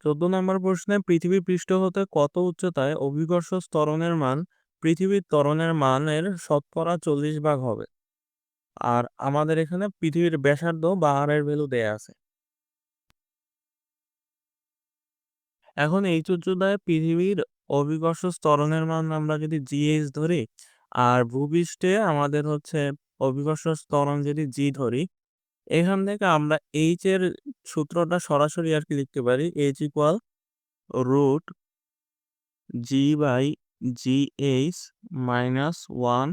চোদ্দ নম্বর প্রশ্নে পৃথিবী পৃষ্ঠ হতে কত উচ্চতায় অভিকর্ষ ত্বরণের মান পৃথিবীর ত্বরণের মানের শতকরা 40 ভাগ হবে। আর আমাদের এখানে পৃথিবীর ব্যাসার্ধ বা আর এর ভ্যালু দেয়া আছে। এখন এই উচ্চতায় পৃথিবীর অভিকর্ষ ত্বরণের মান আমরা যদি জিএইচ ধরি, আর ভূপৃষ্ঠে আমাদের হচ্ছে অভিকর্ষ ত্বরণ যদি জি ধরি, এখান থেকে আমরা এইচ এর সূত্রটা সরাসরি আর কি লিখতে পারি, H equal root G by G H -1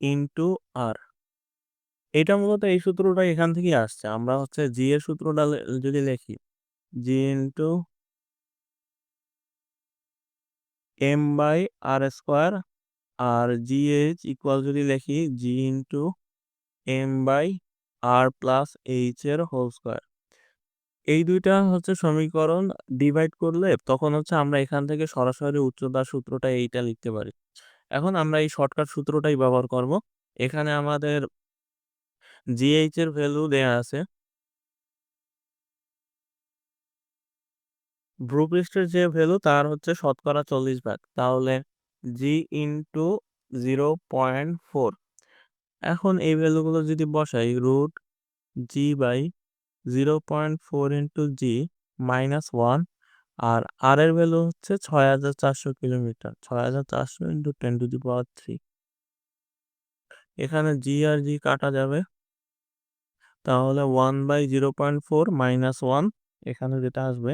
into R. এটা মূলত এই সূত্রটা এখান থেকেই আসছে। আমরা হচ্ছে জি এর সূত্রটা যদি লিখি, G into M by R square, আর জি এইচ ইকুয়াল যদি লিখি G into M by R plus H এর হোল স্কোয়ার। এই দুইটা হচ্ছে সমীকরণ ডিভাইড করলে তখন হচ্ছে আমরা এখান থেকে সরাসরি উচ্চতার সূত্রটা এইটা লিখতে পারি। এখন আমরা এই শর্টকাট সূত্রটাই ব্যবহার করব। এখানে আমাদের জিএইচ এর ভ্যালু দেয়া আছে, ভূপৃষ্ঠের যে ভ্যালু তার হচ্ছে শতকরা 40 ভাগ, তাহলে জি ইন্টু 0.4। এখন এই ভ্যালুগুলো যদি বসাই, root G by 0.4 into g -1, আর আর এর ভ্যালু হচ্ছে 6400 কিলোমিটার, 6400 ইন্টু 10⁻³ এখানে জি আর জি কাটা যাবে, তাহলে 1/0.4 -1 এখানে যেটা আসবে।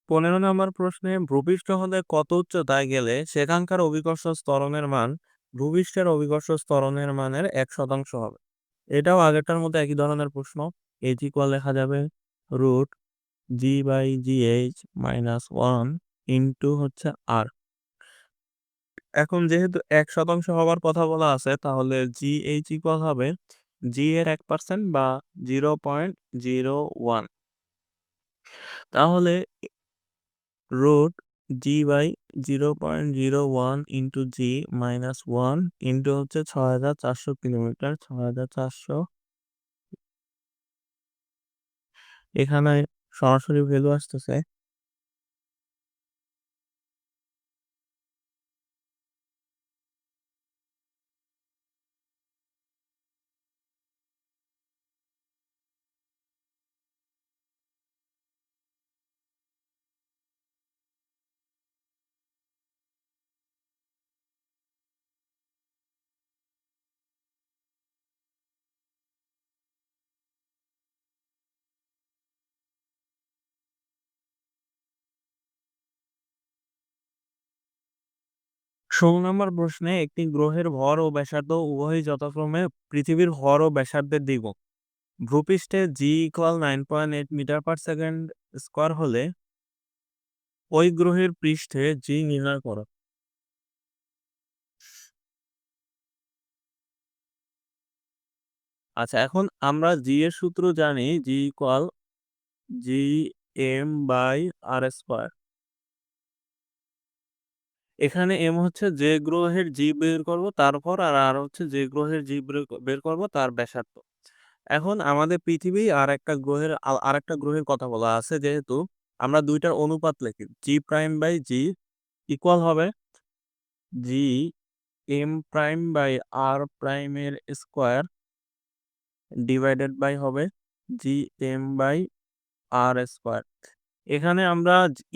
পনেরো নম্বর প্রশ্নে ভূপৃষ্ঠ হতে কত উচ্চতায় গেলে সেখানকার অভিকর্ষ ত্বরণের মান ভূপৃষ্ঠের অভিকর্ষ ত্বরণের মানের 1% হবে। এটাও আগেরটার মতো একই ধরনের প্রশ্ন। এইচ ইকুয়াল লেখা যাবে root G by G H -1 into হচ্ছে আর। এখন যেহেতু 1% হওয়ার কথা বলা আছে, তাহলে জি এইচ ইকুয়াল হবে জি এর 1% বা 0.01। তাহলে root G by 0.01 into g -1 into হচ্ছে 6400 কিলোমিটার, 6400 এখানে সরাসরি ভ্যালু আসতেছে। ষোলো নম্বর প্রশ্নে একটি গ্রহের ভর ও ব্যাসার্ধ উভয়ই যথাক্রমে পৃথিবীর ভর ও ব্যাসার্ধের দ্বিগুণ। ভূপৃষ্ঠে G equal 9.8 metre per second square হলে ওই গ্রহের পৃষ্ঠে জি নির্ণয় করো। আচ্ছা, এখন আমরা জি এর সূত্র জানি, G equal G M by R square. এখানে এম হচ্ছে যে গ্রহের জি বের করব তারপর, আর আর হচ্ছে যে গ্রহের জি বের করব তার ব্যাসার্ধ। এখন আমাদের পৃথিবী আর একটা গ্রহের আর একটা গ্রহের কথা বলা আছে, যেহেতু আমরা দুইটার অনুপাত লিখি, g prime by G equal হবে g m prime by r প্রাইমের স্কোয়ার ডিভাইডেড বাই হবে g M by R square. এখানে আমরা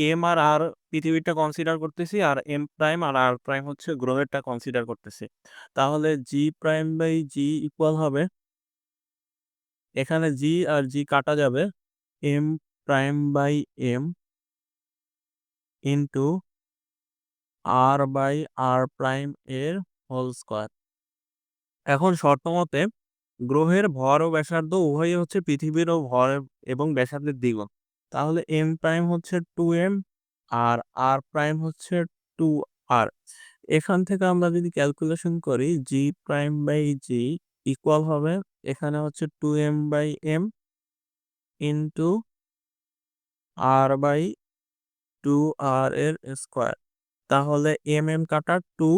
এম আর আর পৃথিবীটা কনসিডার করতেছি, আর এম প্রাইম আর আর প্রাইম হচ্ছে গ্রহেরটা কনসিডার করতেছি। তাহলে জি প্রাইম বাই জি ইকুয়াল হবে, এখানে জি আর জি কাটা যাবে, m prime by m into r by r prime এর হোল স্কোয়ার। এখন শর্ত মতে গ্রহের ভর ও ব্যাসার্ধ উভয়ই হচ্ছে পৃথিবীর ও ভর এবং ব্যাসার্ধের দ্বিগুণ। তাহলে এম প্রাইম হচ্ছে 2m আর আর প্রাইম হচ্ছে 2r। এখান থেকে আমরা যদি ক্যালকুলেশন করি জি প্রাইম বাই জি ইকুয়াল হবে, এখানে হচ্ছে 2m/m ইন্টু r/2r এর স্কোয়ার। তাহলে কাটা 2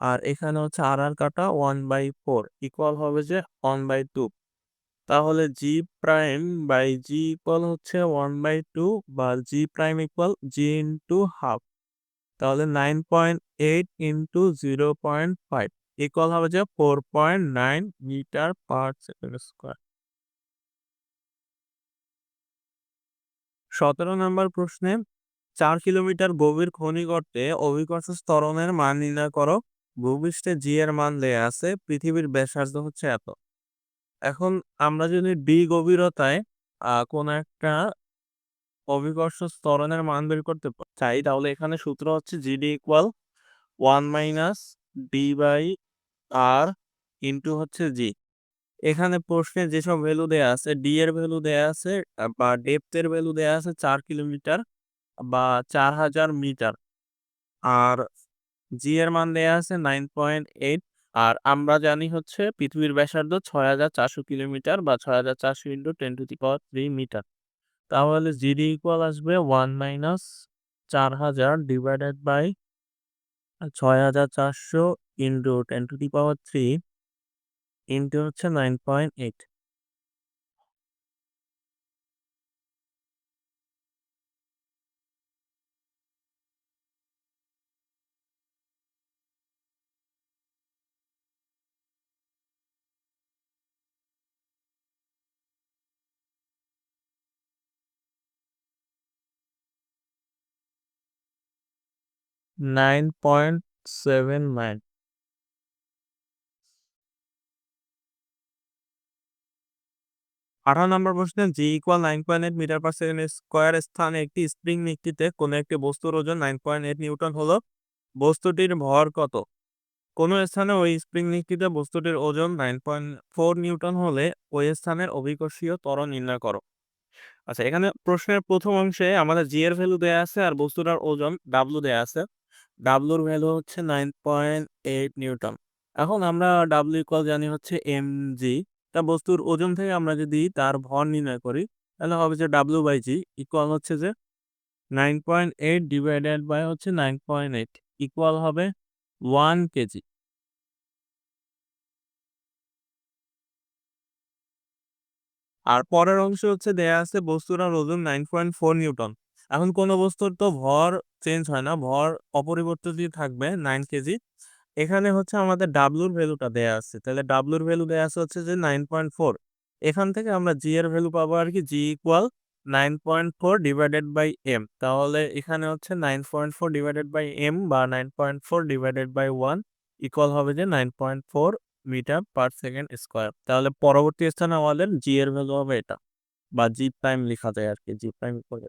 আর এখানে হচ্ছে আর কাটা 1/4 ইকুয়াল হবে যে 1/2। তাহলে জি প্রাইম বাই জি ইকুয়াল হচ্ছে 1/2 বা G prime equal G into half. তাহলে 9.8 ইন্টু 0.5 ইকুয়াল হবে যে 4.9 মিটার পার সেকেন্ড স্কোয়ার। 17 নম্বর প্রশ্নে 4 কিলোমিটার গভীর খনি গর্তে অভিকর্ষ ত্বরণের মান নির্ণয় করো। ভূপৃষ্ঠে জি এর মান দেয়া আছে, পৃথিবীর ব্যাসার্ধ হচ্ছে এত। এখন আমরা যদি ডি গভীরতায় কোন একটা অভিকর্ষ ত্বরণের মান বের করতে চাই, তাহলে এখানে সূত্র হচ্ছে জিডি ইকুয়াল 1 - d/r ইন্টু হচ্ছে জি। এখানে প্রশ্নে যেসব ভ্যালু দেয়া আছে, ডি এর ভ্যালু দেয়া আছে বা ডেপথের ভ্যালু দেয়া আছে 4 কিলোমিটার বা 4000 মিটার, আর জি এর মান দেয়া আছে 9.8। আর আমরা জানি হচ্ছে পৃথিবীর ব্যাসার্ধ 6400 কিলোমিটার বা 6400 ইন্টু 10⁻³ মিটার। তাহলে জিডি ইকুয়াল আসবে 1 - 4000 ডিভাইডেড বাই 6400 ইন্টু 10⁻³ ইন্টু হচ্ছে 9.8। 9.79। 18 নম্বর প্রশ্নে G equal 9.8 metre per second square স্থানে একটি স্প্রিং নিক্ষেপে কোনো একটি বস্তুর ওজন 9.8 নিউটন হলো, বস্তুটির ভর কত? কোনো স্থানে ওই স্প্রিং নিক্ষেপে বস্তুটির ওজন 9.4 নিউটন হলে ওই স্থানের অভিকর্ষীয় ত্বরণ নির্ণয় করো। আচ্ছা, এখানে প্রশ্নের প্রথম অংশে আমাদের জি এর ভ্যালু দেয়া আছে আর বস্তুটার ওজন ডাব্লু দেয়া আছে। ডাব্লুর ভ্যালু হচ্ছে 9.8 নিউটন। এখন আমরা ডাব্লু ইকুয়াল জানি হচ্ছে এম জি। তা বস্তুর ওজন থেকে আমরা যদি তার ভর নির্ণয় করি, তাহলে হবে যে ডাব্লু বাই জি ইকুয়াল হচ্ছে যে 9.8 ডিভাইডেড বাই হচ্ছে 9.8 ইকুয়াল হবে 1 কেজি। আর পরের অংশ হচ্ছে দেয়া আছে বস্তুটার ওজন 9.4 নিউটন। এখন কোনো বস্তুর তো ভর চেঞ্জ হয় না, ভর অপরিবর্তিতই থাকবে 9 কেজি। এখানে হচ্ছে আমাদের ডাব্লুর ভ্যালুটা দেয়া আছে, তাহলে ডাব্লুর ভ্যালু দেয়া আছে হচ্ছে যে 9.4। এখান থেকে আমরা জি এর ভ্যালু পাবো আর কি, জি ইকুয়াল 9.4 ডিভাইডেড বাই এম। তাহলে এখানে হচ্ছে 9.4 ডিভাইডেড বাই এম বা 9.4 ডিভাইডেড বাই 1 ইকুয়াল হবে যে 9.4 মিটার পার সেকেন্ড স্কোয়ার। তাহলে পরবর্তী স্থানে আমাদের জি এর ভ্যালু হবে এটা, বা জি প্রাইম লেখা যায় আর কি, জি প্রাইম ইকুয়াল